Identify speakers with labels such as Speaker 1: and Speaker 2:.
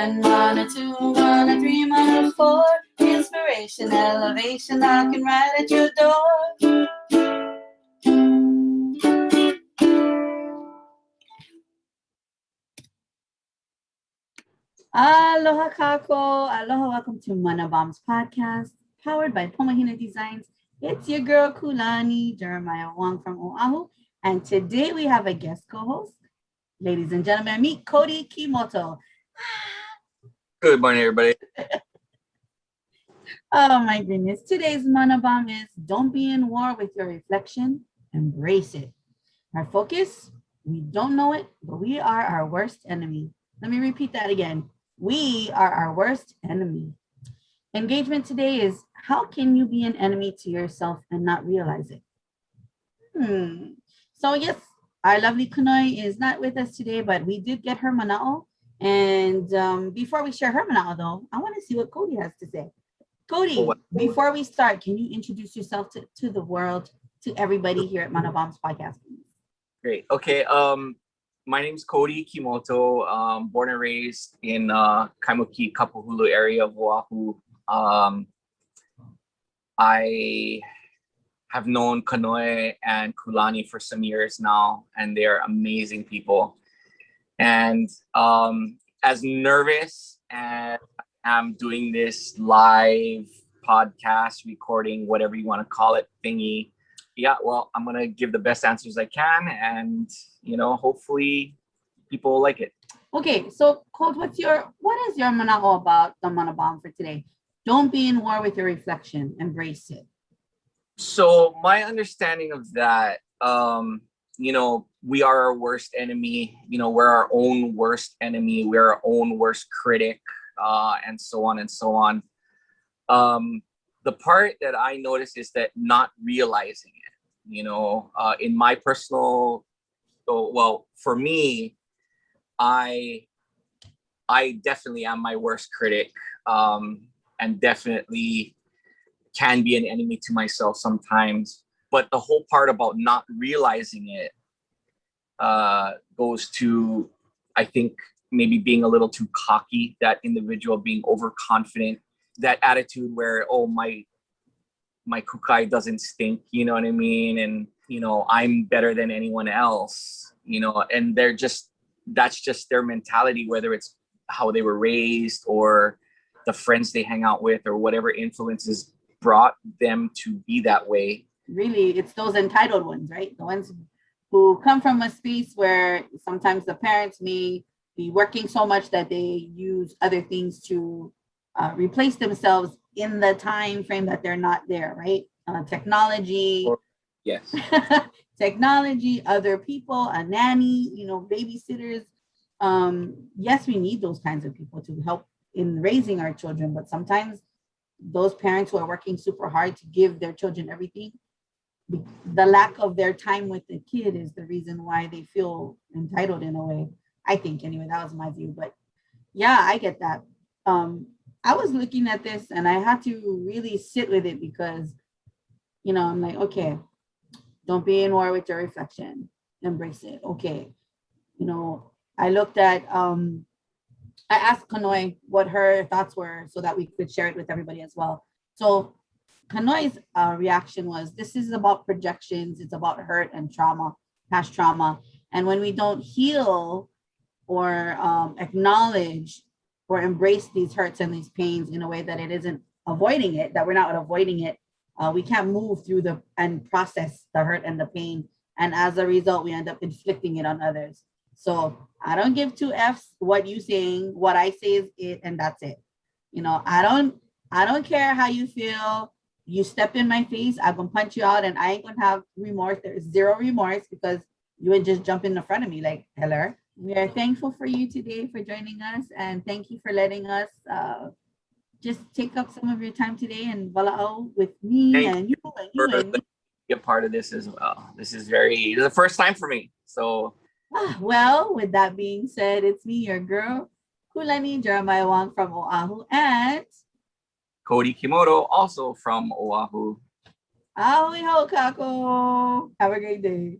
Speaker 1: one, one or two, one or three, one or four. Inspiration, elevation, knocking right at your door. Aloha kako, aloha, welcome to Mana Bombs podcast, powered by Pomahina Designs. It's your girl Kulani, Jeremiah Wong from Oahu, and today we have a guest co-host. Ladies and gentlemen, meet Cody Kimoto.
Speaker 2: Good morning, everybody.
Speaker 1: Oh my goodness. Today's Mana Bomb is don't be in war with your reflection, embrace it. Our focus, we don't know it, but we are our worst enemy. Let me repeat that again. We are our worst enemy. Engagement today is how can you be an enemy to yourself and not realize it? So yes, our lovely Kunoi is not with us today, but we did get her mana'o. And before we share her mana'o though, I want to see what Cody has to say. Cody, before we start, can you introduce yourself to the world, to everybody here at Mana Bombs Podcast?
Speaker 2: Great. Okay. My name's Cody Kimoto. Born and raised in Kaimuki, Kapahulu area of Oahu. I have known Kanoe and Kulani for some years now, and they're amazing people. And as nervous as I'm doing this live podcast, recording, whatever you want to call it, thingy. Yeah, well, I'm gonna give the best answers I can, and hopefully people will like it.
Speaker 1: Okay, so Coach, what is your mana'o about the Mana Bomb for today? Don't be in war with your reflection, embrace it.
Speaker 2: So my understanding of that, we are our worst enemy. We're our own worst enemy. We're our own worst critic. And so on and so on. The part that I noticed is that not realizing it, in my personal, for me, I definitely am my worst critic, and definitely can be an enemy to myself sometimes. But the whole part about not realizing it goes to, I think, maybe being a little too cocky, that individual being overconfident, that attitude where, oh, my kukai doesn't stink, you know what I mean? And, I'm better than anyone else, and that's just their mentality, whether it's how they were raised or the friends they hang out with or whatever influences brought them to be that way.
Speaker 1: Really, it's those entitled ones, right? The ones who come from a space where sometimes the parents may be working so much that they use other things to replace themselves in the time frame that they're not there, right? Technology,
Speaker 2: yes.
Speaker 1: Technology, other people, a nanny, babysitters. Yes, we need those kinds of people to help in raising our children, but sometimes those parents who are working super hard to give their children everything, the lack of their time with the kid is the reason why they feel entitled in a way. I think anyway, that was my view, but yeah, I get that. I was looking at this and I had to really sit with it because, I'm like, okay, don't be in war with your reflection, embrace it. Okay. I looked at, I asked Kanoe what her thoughts were so that we could share it with everybody as well. So Kanoe's reaction was, this is about projections. It's about hurt and trauma, past trauma. And when we don't heal or acknowledge or embrace these hurts and these pains in a way that it isn't avoiding it, that we're not avoiding it, we can't move through and process the hurt and the pain. And as a result, we end up inflicting it on others. So I don't give two F's what you saying. What I say is it, and that's it. I don't care how you feel. You step in my face, I'm gonna punch you out, and I ain't gonna have remorse. There's zero remorse because you would just jump in the front of me like, hello. We are thankful for you today for joining us, and thank you for letting us just take up some of your time today and vala'o with me and you and me.
Speaker 2: Be a part of this as well. This is the first time for me. So
Speaker 1: well, with that being said, it's me, your girl, Kulani Jeremiah Wong from Oahu, and
Speaker 2: Cody Kimoto, also from Oahu.
Speaker 1: Ahui ho kako. Have a great day.